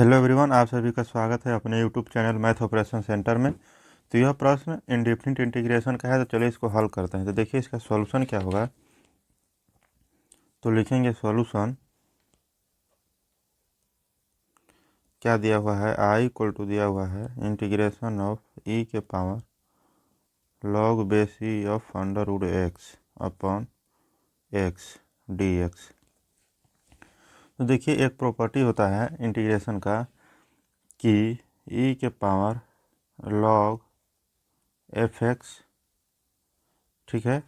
Hello everyone, आप सभी का स्वागत है अपने YouTube channel math operation centre में। तो यह प्रश्न इंडेफिनिट इंटीग्रेशन का है, तो चलिए इसको हल करते हैं। तो देखिए इसका सॉल्यूशन क्या होगा। तो लिखेंगे सॉल्यूशन, क्या दिया हुआ है, आई इक्वल टू दिया हुआ है इंटीग्रेशन ऑफ ई के power log base e of under root x upon x d x. तो देखिए एक प्रॉपर्टी होता है इंटीग्रेशन का कि ई के पावर लॉग एफ एक्स, ठीक है,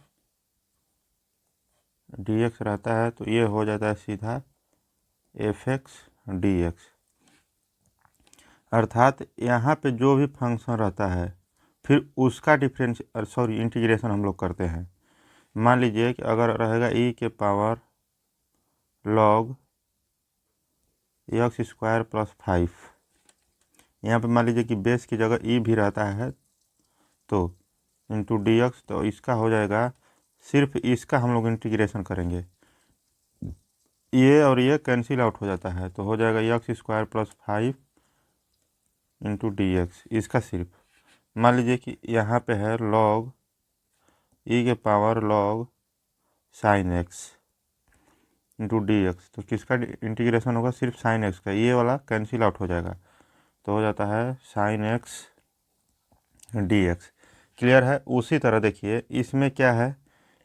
डी एक्स रहता है, तो ये हो जाता है सीधा एफ एक्स डी एक्स। अर्थात यहाँ पे जो भी फंक्शन रहता है फिर उसका इंटीग्रेशन हम लोग करते हैं। मान लीजिए कि अगर रहेगा ई के power log x square plus 5, यहाँ पे मान लीजिए कि बेस की जगह ई भी रहता है तो इंटू डी एक्स, तो इसका हो जाएगा, सिर्फ इसका हम लोग इंटीग्रेशन करेंगे। ये और ये कैंसिल आउट हो जाता है, तो हो जाएगा x square plus 5 into D x. इसका सिर्फ मान लीजिए कि यहाँ पे है लॉग ई के power log sign x into D x, तो किसका इंटीग्रेशन होगा, सिर्फ साइन एक्स का, ये वाला कैंसिल आउट हो जाएगा, तो हो जाता है sine x d x. Clear है। उसी तरह देखिए इसमें क्या है,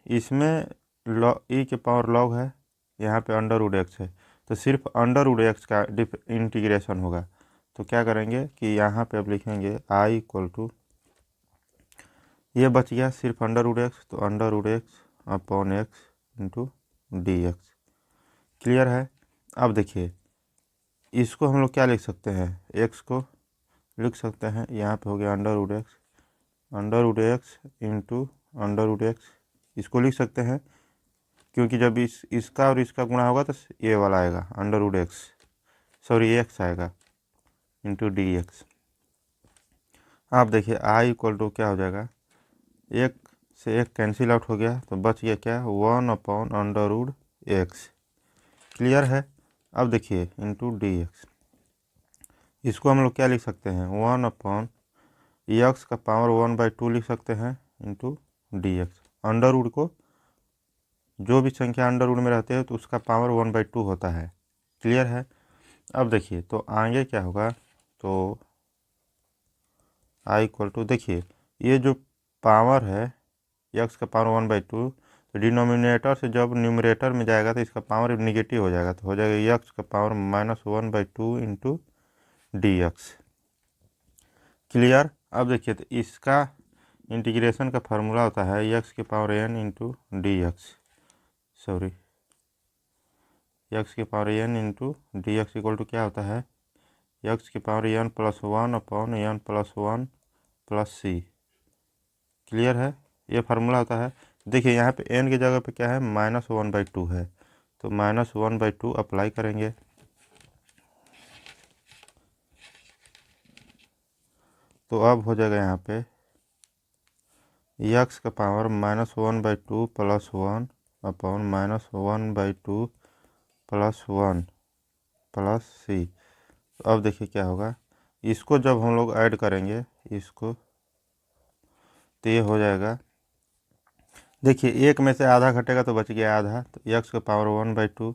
इसमें लॉग ई के पावर लॉग है, यहाँ पे अंडर रूट एक्स है, तो सिर्फ अंडर रूट एक्स का इंटीग्रेशन होगा। तो क्या करेंगे कि यहाँ पे अब लिखेंगे आई इक्वल टू, ये बच गया सिर्फ अंडर रूट एक्स, तो under root x upon x into D x. Clear है। अब देखिए इसको हम लोग क्या लिख सकते हैं, एक्स को लिख सकते हैं, यहाँ पे हो गया under root x into under root x, इसको लिख सकते हैं क्योंकि जब इसका और इसका गुणा होगा तो ये वाला आएगा under root x, sorry x आएगा इंटू डी एक्स। आप देखिए आई इक्वल टू क्या हो जाएगा, एक से एक कैंसिल आउट हो गया, तो बच गया क्या, 1 upon under root x. Clear है। अब देखिए इंटू डी एक्स, इसको हम लोग क्या लिख सकते हैं, 1 अपॉन एक्स का पावर 1/2 लिख सकते हैं into D x. Under root को, जो भी संख्या अंडर रूट में रहते हैं तो उसका पावर 1/2 होता है। क्लियर है। अब देखिए तो आगे क्या होगा, तो आई इक्वल टू, देखिए ये जो पावर है एक्स का पावर 1/2, तो डिनोमिनेटर से जब न्यूमरेटर में जाएगा तो इसका पावर निगेटिव हो जाएगा, तो हो जाएगा एक्स का power -1/2 into D x. Clear. अब देखिए तो इसका इंटीग्रेशन का फार्मूला होता है एक्स के power n into D X, sorry X के power n into D X equal to क्या होता है, एक्स के power n+1 upon n+1 plus सी। क्लियर है। ये फार्मूला होता है। देखिए यहाँ पे n की जगह पे क्या है, -1/2 है, तो -1/2 अप्लाई करेंगे, तो अब हो जाएगा यहाँ पे एक्स का power -1/2 plus 1 upon -1/2 plus 1 plus C. तो अब देखिए क्या होगा, इसको जब हम लोग ऐड करेंगे इसको, तो ये हो जाएगा, देखिए एक में से आधा घटेगा तो बच गया आधा, तो एक्स का पावर 1/2।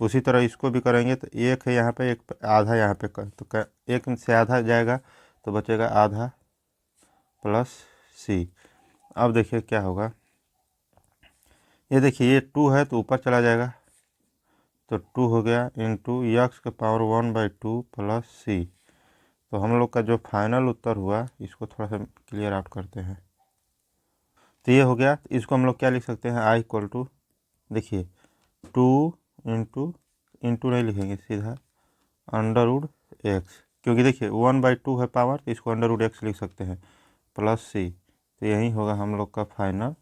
उसी तरह इसको भी करेंगे तो एक है यहाँ पे, एक आधा यहाँ पे तो एक से आधा जाएगा तो बचेगा आधा प्लस सी। अब देखिए क्या होगा, ये देखिए ये 2 है तो ऊपर चला जाएगा, तो 2 हो गया इंटू एक्स का पावर 1/2 प्लस सी। तो हम लोग का जो फाइनल उत्तर हुआ, इसको थोड़ा सा क्लियर आउट करते हैं, तो ये हो गया। इसको हम लोग क्या लिख सकते हैं, आई इक्वल टू, देखिए 2 इंटू इंटू नहीं लिखेंगे, सीधा अंडर रूट एक्स, क्योंकि देखिए 1/2 है पावर, तो इसको अंडर रूट एक्स लिख सकते हैं, प्लस सी। तो यही होगा हम लोग का फाइनल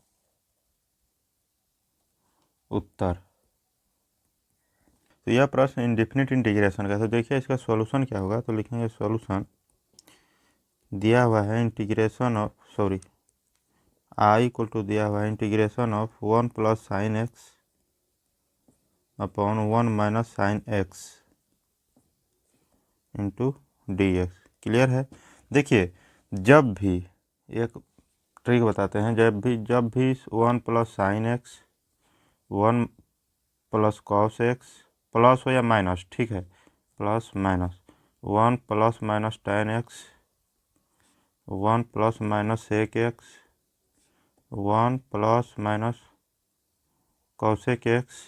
उत्तर। तो यह प्रश्न इंडेफिनिट इंटीग्रेशन का। तो देखिए इसका सॉल्यूशन क्या होगा, तो लिखेंगे सॉल्यूशन, दिया हुआ है integration of, sorry I equal to दिया हुआ है integration of 1 plus sine x upon 1 minus sine x into D x. Clear है। देखिए जब भी एक ट्रिक बताते हैं, जब भी 1 plus sine x, 1 plus cos x, plus हो या माइनस, ठीक है, plus minus, 1 plus minus tan x, 1 plus minus sec x, 1 plus minus cosec x,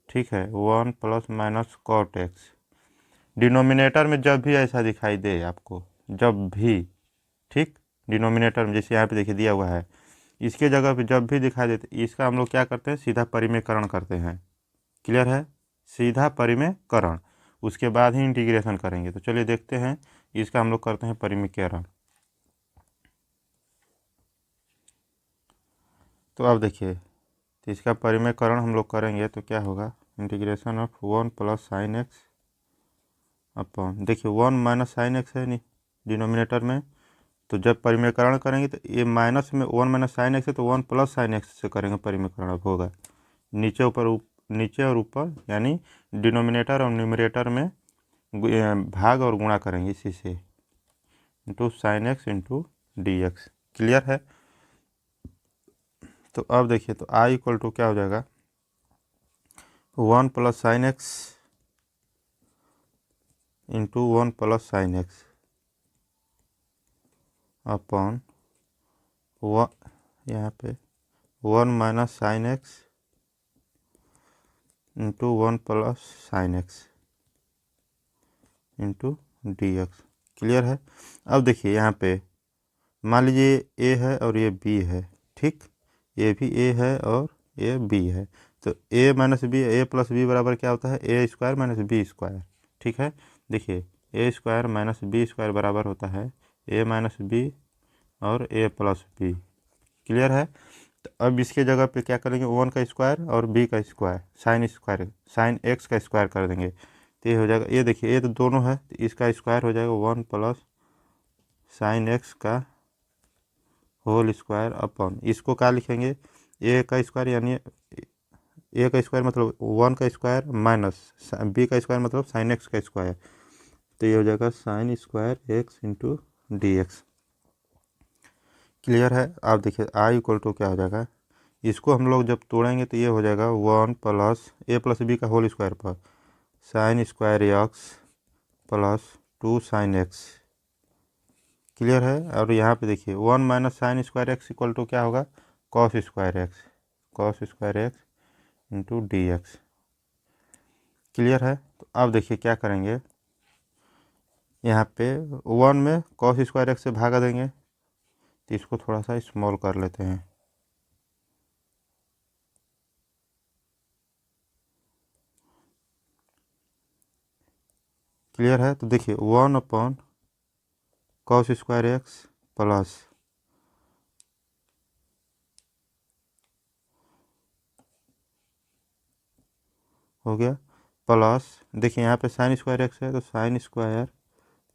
ठीक है, 1 plus minus cot x. Denominator में जब भी ऐसा दिखाई दे आपको, जब भी, ठीक, डिनोमिनेटर में जैसे यहाँ पे देखिए दिया हुआ है, इसके जगह पे जब भी दिखाई देते इसका हम लोग क्या करते हैं, सीधा परिमेयकरण करते हैं। क्लियर है, सीधा परिमेयकरण, उसके बाद ही इंटीग्रेशन करेंगे। तो चलिए देखते हैं, इसका हम लोग करते हैं परिमेयकरण। तो अब देखिए, तो इसका परिमेयकरण हम लोग करेंगे तो क्या होगा, integration of 1 plus sine x upon, देखिए 1 माइनस साइन एक्स है नहीं डिनोमिनेटर में, तो जब परिमेयकरण करेंगे तो ये माइनस में 1 माइनस साइन एक्स है तो 1 प्लस साइन एक्स से करेंगे परिमेयकरण। अब होगा नीचे नीचे और ऊपर, यानी डिनोमिनेटर और न्यूमरेटर में भाग और गुणा करेंगे इसी से, into sine x into D x. Clear है। तो अब देखिए, तो आई इक्वल टू क्या हो जाएगा, 1 plus sine x into 1 plus sine x upon यहाँ पे 1 minus sine x into 1 plus sine x into D x. Clear है। अब देखिए यहाँ पे मान लीजिए ए है और ये बी है, ठीक, ये भी ए है और ये बी है, तो ए माइनस बी, ए प्लस बी बराबर क्या होता है, ए स्क्वायर माइनस बी स्क्वायर। ठीक है, देखिए ए स्क्वायर माइनस बी स्क्वायर बराबर होता है ए माइनस बी और ए प्लस बी। क्लियर है। तो अब इसके जगह पे क्या करेंगे, 1 का स्क्वायर और बी का स्क्वायर, साइन एक्स का स्क्वायर कर देंगे, तो ये हो जाएगा, ये देखिए ये तो दोनों है, तो इसका स्क्वायर हो जाएगा 1 प्लस साइन एक्स का होल स्क्वायर अपॉन, इसको क्या लिखेंगे, ए का स्क्वायर, यानी ए का स्क्वायर मतलब 1 का स्क्वायर माइनस बी का स्क्वायर मतलब साइन एक्स का स्क्वायर, तो ये हो जाएगा sign square x into D x. Clear है। आप देखिए आई इक्वल टू क्या हो जाएगा, इसको हम लोग जब तोड़ेंगे तो ये हो जाएगा 1 प्लस ए प्लस बी का होल स्क्वायर पर sine square x plus 2 sine x. Clear है। और यहाँ पे देखिए 1 minus sine square x equal to क्या होगा, cos square x into D x. Clear है। तो अब देखिए क्या करेंगे, यहाँ पे 1 में कॉस स्क्वायर एक्स से भागा देंगे, तो इसको थोड़ा सा स्मॉल कर लेते हैं। क्लियर है। तो देखिए 1 upon cos square x plus हो गया, प्लस देखिए यहाँ पे साइन स्क्वायर एक्स है तो sign square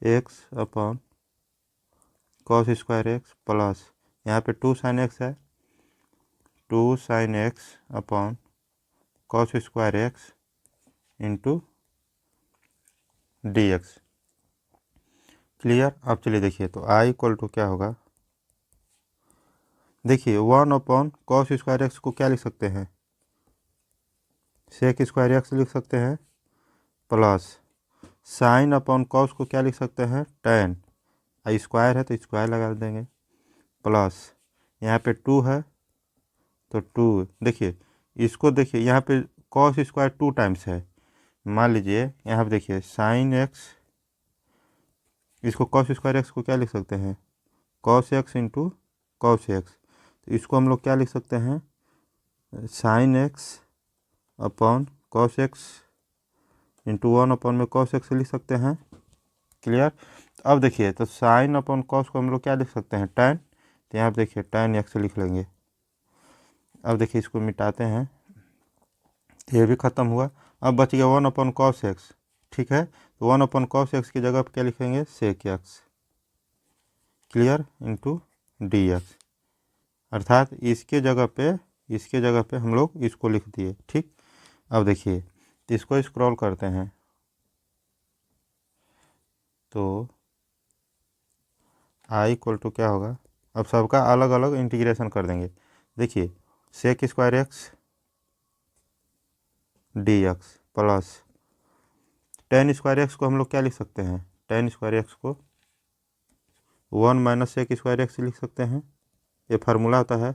x upon cos square x plus यहाँ पे 2 साइन एक्स है, 2 sine x upon cos square x into D x. Clear. अब चलिए देखिए, तो आई इक्वल टू क्या होगा, देखिए 1 अपॉन कॉस स्क्वायर एक्स को क्या लिख सकते हैं, सेक स्क्वायर एक्स लिख सकते हैं, प्लस साइन अपॉन कॉस को क्या लिख सकते हैं, टेन, स्क्वायर है तो स्क्वायर लगा देंगे, प्लस यहाँ पे 2 है तो 2, देखिए इसको देखिए यहाँ पे कॉस स्क्वायर 2 टाइम्स है, मान लीजिए यहाँ पे देखिए साइन एक्स, इसको कॉस स्क्वायर एक्स को क्या लिख सकते हैं, cos x into cos x, तो इसको हम लोग क्या लिख सकते हैं, sign x upon cos x into 1 upon में कॉस एक्स लिख सकते हैं। क्लियर। तो अब देखिए, तो साइन अपॉन कॉस को हम लोग क्या लिख सकते हैं, टेन, तो यहाँ पे देखिए टेन एक्स लिख लेंगे। अब देखिए इसको मिटाते हैं, ये भी ख़त्म हुआ। अब बच गया 1 अपॉन कॉस एक्स, ठीक है, तो 1 अपॉन कॉस एक्स की जगह पर क्या लिखेंगे, sec x. Clear, into D x, अर्थात इसके जगह पे हम लोग इसको लिख दिए। ठीक। अब देखिए, तो इसको स्क्रॉल करते हैं, तो आई इक्वल टू क्या होगा, अब सबका अलग अलग इंटीग्रेशन कर देंगे। देखिए sec square x d x plus tan square x को हम लोग क्या लिख सकते हैं, टेन स्क्वायर एक्स को 1 - सेक स्क्वायर एक्स लिख सकते हैं, ये फार्मूला होता है,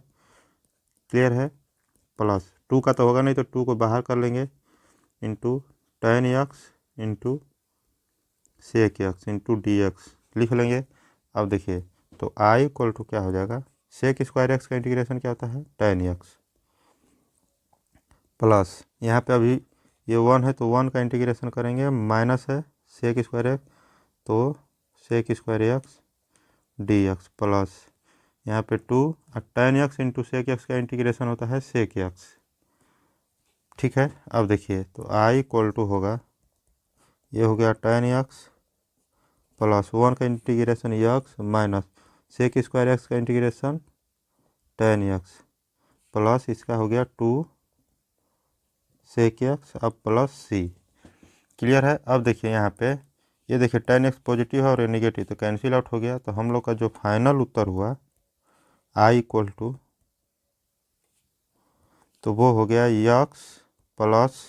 क्लियर है। प्लस 2 का तो होगा नहीं तो 2 को बाहर कर लेंगे, into tan x into sec x into D x लिख लेंगे। अब देखिए तो आई इक्वल टू क्या हो जाएगा, सेक स्क्वायर एक्स का इंटीग्रेशन क्या होता है, टेन एक्स प्लस यहाँ पे अभी ये 1 है तो 1 का इंटीग्रेशन करेंगे, माइनस है सेक स्क्वायर एक्स तो sec square x d x plus यहाँ पे 2 और tan x into sec x का इंटीग्रेशन होता है सेक एक्स, ठीक है। अब देखिए तो आई इक्वल टू होगा, ये हो गया टेन एक्स प्लस 1 का integration x minus sec square x का इंटीग्रेशन टेन एक्स प्लस इसका हो गया 2 सेक एक्स अब प्लस सी, क्लियर है। अब देखिए यहाँ पे ये देखिए टेन एक्स पॉजिटिव है और ये निगेटिव तो कैंसिल आउट हो गया, तो हम लोग का जो फाइनल उत्तर हुआ आई इक्वल टू, तो वो हो गया एक्स प्लस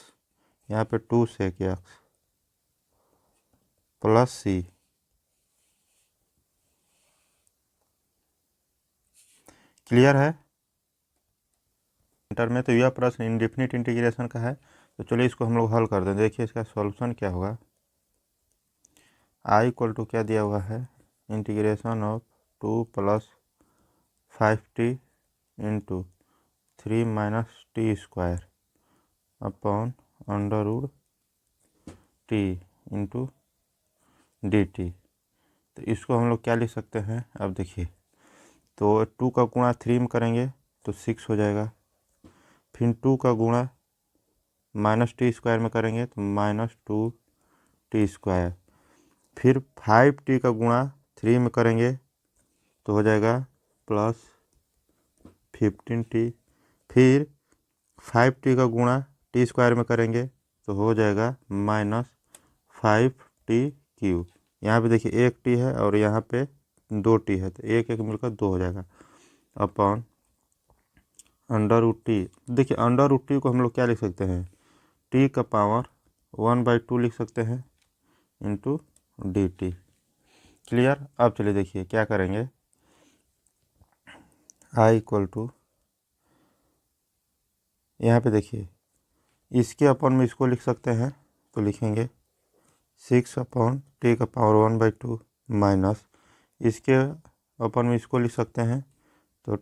यहाँ पे 2 सेक एक्स प्लस सी, क्लियर है। इंटर में तो यह प्रश्न इंडेफिनिट इंटीग्रेशन का है, तो चलिए इसको हम लोग हल कर दें। देखिए इसका सॉल्यूशन क्या होगा, आई इक्वल टू क्या दिया हुआ है, integration of 2 + 5t into 3 - t square upon under root t into d t. तो इसको हम लोग क्या लिख सकते हैं, अब देखिए तो 2 का गुणा 3 में करेंगे तो 6 हो जाएगा, फिर 2 का गुणा -टी स्क्वायर में करेंगे तो -2t स्क्वायर, फिर 5t का गुणा 3 में करेंगे तो हो जाएगा +15t, फिर 5t का गुणा टी स्क्वायर में करेंगे तो हो जाएगा -5t³। यहाँ पे देखिए 1t है और यहाँ पे 2t है तो एक एक मिलकर 2 हो जाएगा अपॉन अंडर रूट टी। देखिए अंडर रूट टी को हम लोग क्या लिख सकते हैं, टी का पावर 1/2 लिख सकते हैं इंटू डी टी, क्लियर। अब चलिए देखिए क्या करेंगे, आई इक्वल टू यहाँ पे देखिए इसके अपन में इसको लिख सकते हैं तो लिखेंगे 6/t⁴ माइनस इसके अपन में इसको लिख सकते हैं तो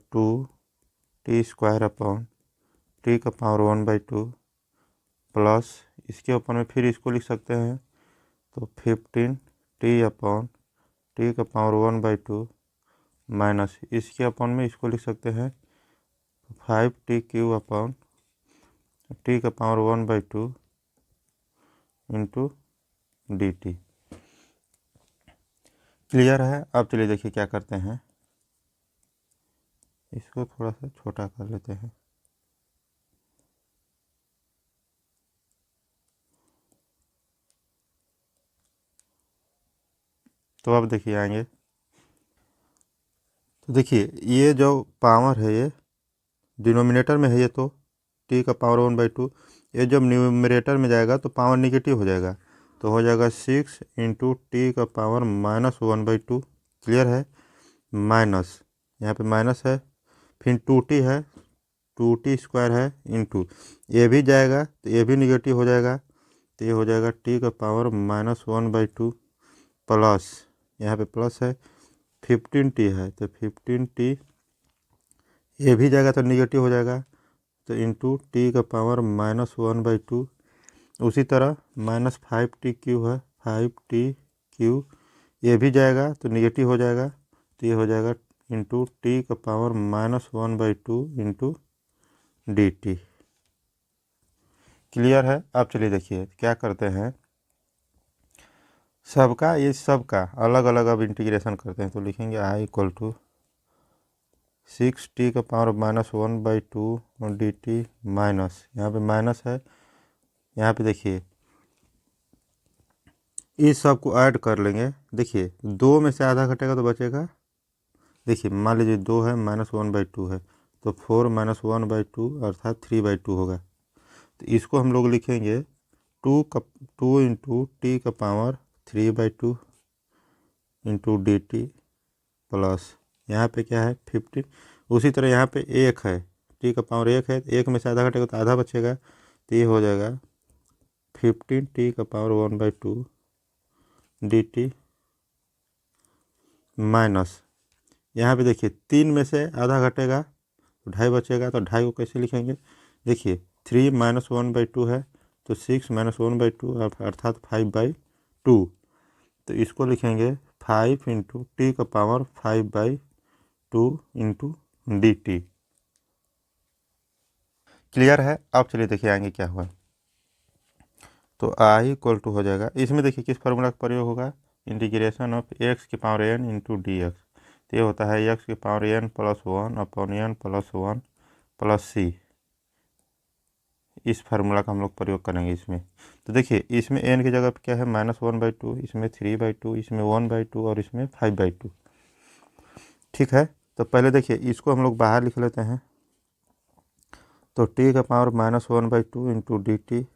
2t² प्लस इसके ऊपर में फिर इसको लिख सकते हैं तो 15t/t⁴ माइनस इसके अपन में इसको लिख सकते हैं 5t³ into d T, clear है। अब चलिए देखिए क्या करते हैं, इसको थोड़ा सा छोटा कर लेते हैं, तो अब देखिए आएंगे तो देखिए ये जो पावर है ये डिनोमिनेटर में है, ये तो t⁴ ये जब न्यूमरेटर में जाएगा तो पावर निगेटिव हो जाएगा, तो हो जाएगा 6 × t⁻⁻², क्लियर है। माइनस यहाँ पे माइनस है, फिर 2t है, 2t² है इंटू ये भी जाएगा तो ये भी निगेटिव हो जाएगा, तो ये हो जाएगा t⁻⁻² प्लस यहाँ पे प्लस है 15t है तो 15t ये भी जाएगा तो निगेटिव हो जाएगा, तो इंटू t⁻⁻²। उसी तरह -5t³ है, 5t³ ये भी जाएगा तो निगेटिव हो जाएगा, तो ये हो जाएगा into t⁻⁻² into d T, clear है। अब चलिए देखिए क्या करते हैं, सबका ये सबका अलग अलग अब इंटीग्रेशन करते हैं, तो लिखेंगे I equal to 6t⁻⁻² D T minus यहाँ पे माइनस है, यहाँ पे देखिए इस सब को ऐड कर लेंगे। देखिए 2 में से आधा घटेगा तो बचेगा, देखिए मान लीजिए 2 है -1/2 है, तो 4 - 1/2 अर्थात 3/2 होगा। तो इसको हम लोग लिखेंगे 2 इंटू टी का power 3/2 into d T plus यहाँ पे क्या है 15। उसी तरह यहाँ पे 1 है, टी का पावर 1 है, 1 में से आधा घटेगा तो आधा बचेगा, तो ये हो जाएगा 15 टी का पावर 1/2 डी टी माइनस यहाँ पे देखिए 3 में से आधा घटेगा तो 2.5 बचेगा, तो 2.5 को कैसे लिखेंगे, देखिए 3 - 1/2 है तो 6 - 1/2 अर्थात 5/2। तो इसको लिखेंगे 5 इंटू टी का power 5/2 into d T. Clear है। अब चलिए देखिए आगे क्या हुआ। तो आई इक्वल टू हो जाएगा, इसमें देखिए किस फार्मूला का प्रयोग होगा, इंटीग्रेशन ऑफ एक्स की power N into D x. तो ये होता है एक्स की power N plus 1 upon N plus 1 plus C. इस फार्मूला का हम लोग प्रयोग करेंगे इसमें। तो देखिए इसमें एन की जगह पे क्या है -1/2, इसमें 3/2, इसमें 1/2 और इसमें 5/2। ठीक है। तो पहले देखिए इसको हम लोग बाहर लिख लेते हैं। तो टी का power -1/2 into d T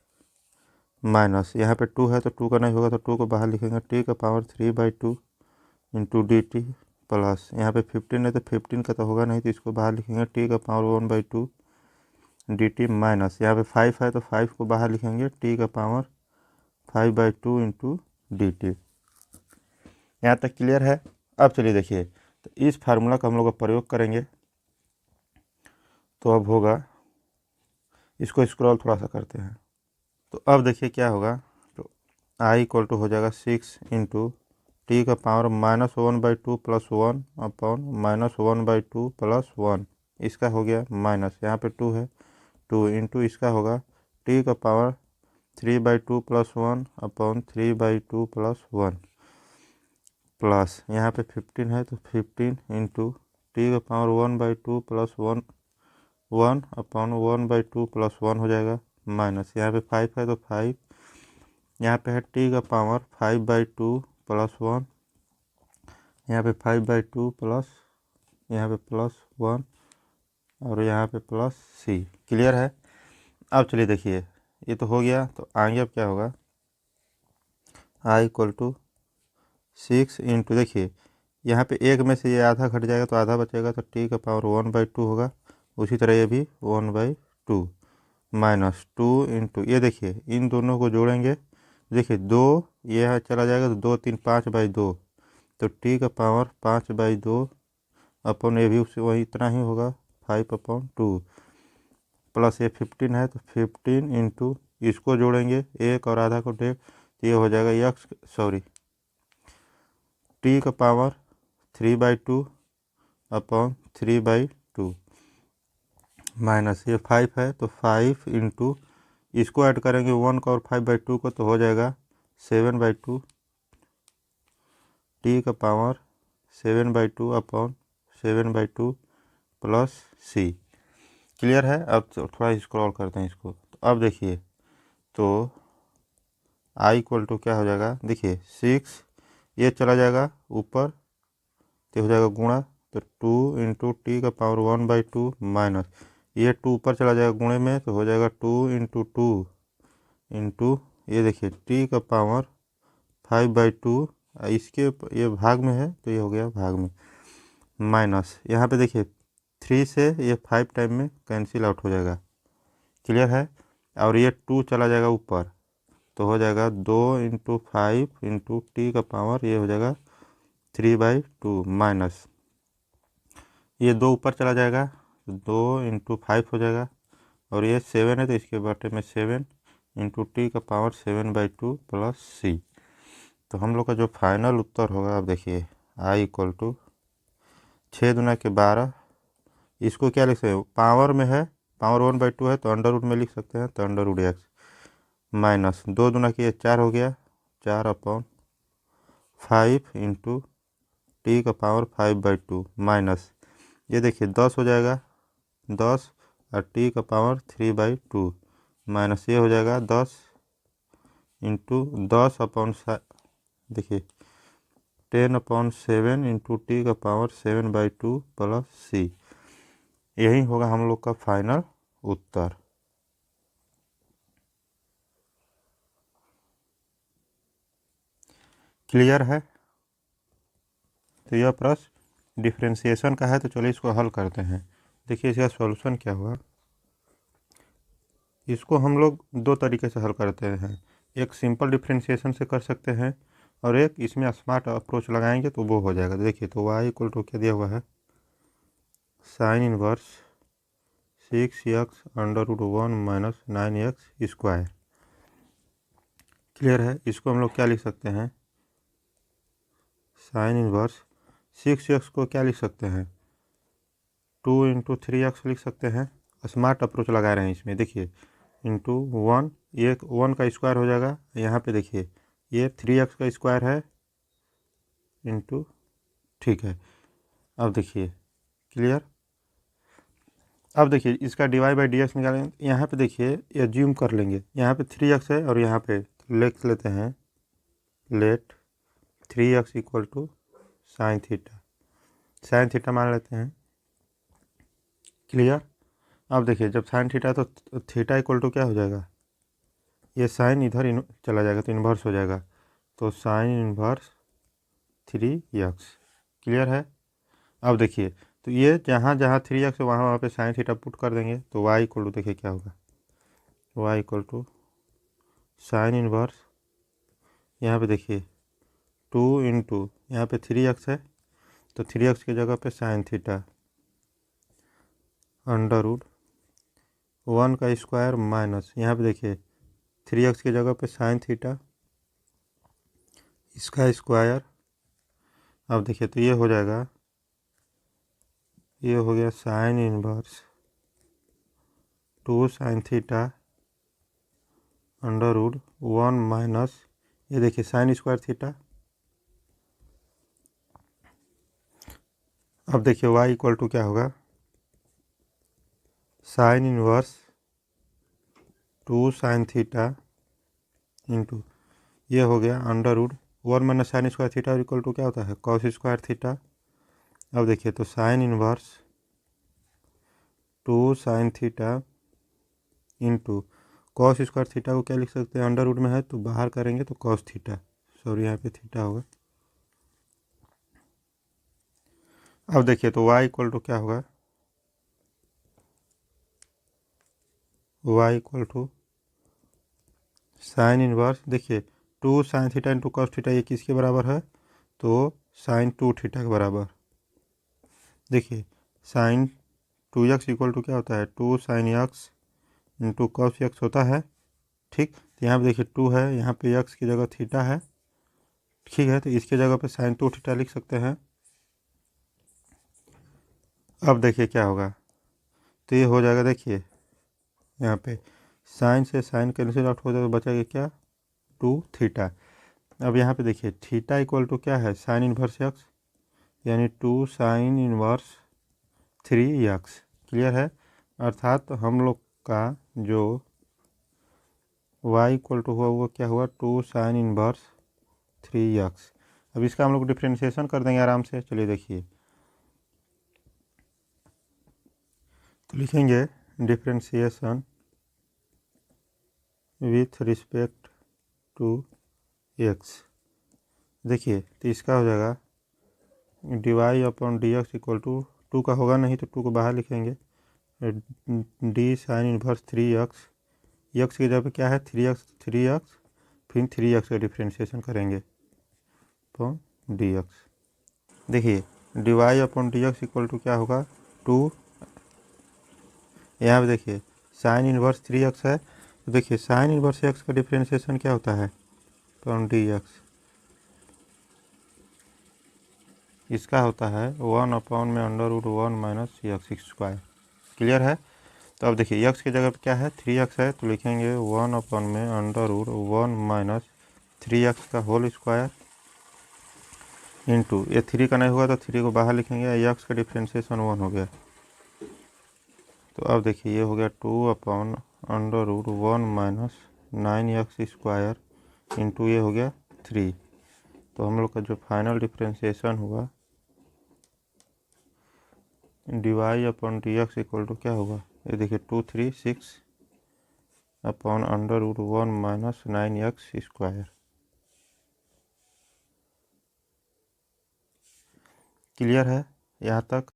minus यहाँ पे 2 है तो 2 का नहीं होगा तो 2 को बाहर लिखेंगे, टी का power 3/2 into d T plus यहाँ पे 15 है तो 15 का तो होगा नहीं तो इसको बाहर लिखेंगे, टी का पावर 1/2 डी टी माइनस यहाँ पे 5 है तो 5 को बाहर लिखेंगे, टी का पावर 5/2 इंटू डी टी। यहाँ तक क्लियर है। अब चलिए देखिए, तो इस फार्मूला का हम लोग प्रयोग करेंगे। तो अब होगा, इसको स्क्रॉल थोड़ा सा करते हैं। तो अब देखिए क्या होगा, तो आई इक्वल टू हो जाएगा 6 इंटू टी का पावर -1/2 प्लस 1 अपॉन -1/2 प्लस 1। इसका हो गया माइनस, यहाँ पे 2 है 2 इंटू इसका होगा टी का power 3/2 plus 1 upon 3/2 plus 1 plus यहाँ पे 15 है तो 15 इंटू टी का पावर 1/2 प्लस 1 अपॉन 1/2 प्लस 1 हो जाएगा माइनस यहाँ पे 5 है तो 5, यहाँ पे है टी का पावर 5/2 प्लस 1, यहाँ पे 5/2 प्लस यहाँ पे प्लस 1 और यहाँ पे प्लस सी। क्लियर है। अब चलिए देखिए ये तो हो गया, तो आगे अब क्या होगा, आई इक्वल टू 6 इंटू देखिए यहाँ पे 1 में से ये आधा घट जाएगा तो आधा बचेगा, तो टी का पावर 1/2 होगा, उसी तरह ये भी 1/2 माइनस 2 इंटू ये देखिए इन दोनों को जोड़ेंगे, देखिए 2 ये यहाँ चला जाएगा तो 2 3 5/2, तो टी का पावर 5/2 अपन ये भी उससे वही इतना ही होगा 5/2 प्लस ये 15 है तो 15 इंटू इसको जोड़ेंगे एक और आधा को डेढ़, तो ये हो जाएगा यक्स सॉरी टी का पावर 3/2 अपॉन 3/2 माइनस ये 5 है तो 5 इंटू इसको ऐड करेंगे 1 का और 5/2 को, तो हो जाएगा 7/2 टी का पावर 7/2 अपॉन 7/2 प्लस सी। क्लियर है। अब थोड़ा स्क्रॉल करते हैं इसको। तो अब देखिए तो आई इक्वल टू क्या हो जाएगा, देखिए 6 ये चला जाएगा ऊपर तो हो जाएगा गुणा, तो 2 इंटू टी का पावर 1/2 माइनस ये 2 ऊपर चला जाएगा गुणे में, तो हो जाएगा 2 इंटू 2 इंटू ये देखिए टी का पावर 5/2 इसके ये भाग में है तो ये हो गया भाग में माइनस यहाँ पे देखिए 3 से ये 5 टाइम में कैंसिल आउट हो जाएगा। क्लियर है। और ये 2 चला जाएगा ऊपर तो हो जाएगा 2 इंटू 5 इंटू टी का पावर ये हो जाएगा 3/2 माइनस ये 2 ऊपर चला जाएगा तो 2 इंटू 5 हो जाएगा और ये 7 है तो इसके बटे में 7 इंटू टी का पावर 7/2 प्लस सी। तो हम लोग का जो फाइनल उत्तर होगा, अब देखिए आई इक्वल टू 6 दूना के 12, इसको क्या लिख सकते हैं पावर में है, पावर 1/2 है तो अंडर रूट में लिख सकते हैं, तो अंडर रूट एक्स माइनस 2 दूना के 4 हो गया 4 अपॉन 5 इंटू टी का पावर 5/2 माइनस ये देखिए 10 हो जाएगा 10 और टी का पावर 3/2 माइनस ये हो जाएगा 10 इंटू 10 अपॉन देखिए 10/7 इंटू टी का पावर 7/2 प्लस सी, यही होगा हम लोग का फाइनल उत्तर। क्लियर है? तो यह प्रश्न डिफरेंशिएशन का है, तो चलिए इसको हल करते हैं। देखिए इसका सॉल्यूशन क्या होगा। इसको हम लोग दो तरीके से हल करते हैं, एक सिंपल डिफरेंशिएशन से कर सकते हैं और एक इसमें स्मार्ट अप्रोच लगाएंगे तो वो हो जाएगा। देखिए तो y इक्वल टू क्या दिया हुआ है, sine inverse 6x√1 minus 9x²। Clear है? इसको हम लोग क्या लिख सकते हैं, साइन इनवर्स 6x को क्या लिख सकते हैं, 2 × 3x लिख सकते हैं। स्मार्ट अप्रोच लगा रहे हैं इसमें। देखिए इंटू 1, ये 1 का स्क्वायर हो जाएगा। यहाँ पे देखिए ये 3x का स्क्वायर है इंटू, ठीक है। अब देखिए क्लियर। अब देखिए इसका dy/dx निकालेंगे। यहाँ पे देखिए ये ज्यूम कर लेंगे, यहाँ पे 3x है और यहाँ पे लिख लेते हैं let 3x equal to sine theta, sine theta मान लेते हैं। क्लियर। अब देखिए जब साइन थीटा तो थीटा इक्वल टू क्या हो जाएगा, ये साइन इधर चला जाएगा तो इन्वर्स हो जाएगा, तो साइन इन्वर्स 3x। क्लियर है? अब देखिए तो ये जहाँ जहाँ 3x है वहाँ वहाँ पे साइन थीटा पुट कर देंगे, तो y इक्वल टू देखिए क्या होगा, y equal to sine inverse, यहाँ पे देखिए 2 इंटू यहाँ पे 3x है तो 3x की जगह पे साइन थीटा √1 का स्क्वायर माइनस यहाँ पे देखिए 3x की जगह पे साइन थीटा इसका स्क्वायर। अब देखिए तो ये हो जाएगा, ये हो गया sign inverse 2 sine theta √1 minus, ये देखिए साइन स्क्वायर थीटा। अब देखिए y इक्वल टू क्या होगा, sine inverse 2 sine theta into ये हो गया √1 minus sine square theta equal to क्या होता है, कॉस स्क्वायर थीटा। अब देखिए तो sine inverse 2 sine theta into cos square theta को क्या लिख सकते हैं, अंडर रूट में है तो बाहर करेंगे तो कॉस थीटा, सॉरी यहाँ पे थीटा होगा। अब देखिए तो y इक्वल टू क्या होगा, y equal to sine inverse, देखिए 2 sine theta into cos theta ये किसके बराबर है, तो साइन 2 थीटा के बराबर। देखिए साइन 2x इक्वल टू क्या होता है, 2 sine x into cos x होता है। ठीक, तो यहाँ पे देखिए 2 है, यहाँ पे x की जगह थीटा है। ठीक है, तो इसके जगह पे साइन 2 थीटा लिख सकते हैं। अब देखिए क्या होगा, तो ये हो जाएगा, देखिए यहाँ पे साइन से साइन कैंसिल आउट हो जाएगा तो बचेगा क्या, 2 थीटा। अब यहाँ पे देखिए थीटा इक्वल टू क्या है, साइन इन्वर्स x, यानी 2 साइन इन्वर्स 3x। क्लियर है? अर्थात तो हम लोग का जो y इक्वल टू हुआ वो क्या हुआ, 2 साइन इन्वर्स 3x। अब इसका हम लोग डिफ्रेंशिएशन कर देंगे आराम से। चलिए देखिए तो लिखेंगे differentiation with respect to x। देखिए तो इसका हो जाएगा dy/dx इक्वल टू 2 का होगा नहीं तो 2 को बाहर लिखेंगे, d sign inverse 3x, x की जगह पे क्या है 3x, फिर 3x का डिफ्रेंशिएशन करेंगे तो dx। देखिए dy/dx इक्वल टू क्या होगा 2, यहाँ पे देखिए साइन इन्वर्स 3x है तो देखिए साइन इन्वर्स x का डिफ्रेंशिएशन क्या होता है, तो dx इसका होता है 1/√1 माइनस x²। क्लियर है? तो अब देखिए x की जगह पे क्या है 3x है तो लिखेंगे 1/√1 माइनस 3x का होल स्क्वायर इंटू, ये 3 का नहीं होगा तो 3 को बाहर लिखेंगे, x का डिफ्रेंशिएशन 1 हो गया। तो अब देखिए ये हो गया 2/√1 माइनस 9x² इंटू ये हो गया 3। तो हम लोग का जो फाइनल डिफ्रेंशिएशन हुआ dy upon dx equal to क्या होगा, ये देखिए 236 अपॉन √1 माइनस 9x²। क्लियर है यहाँ तक।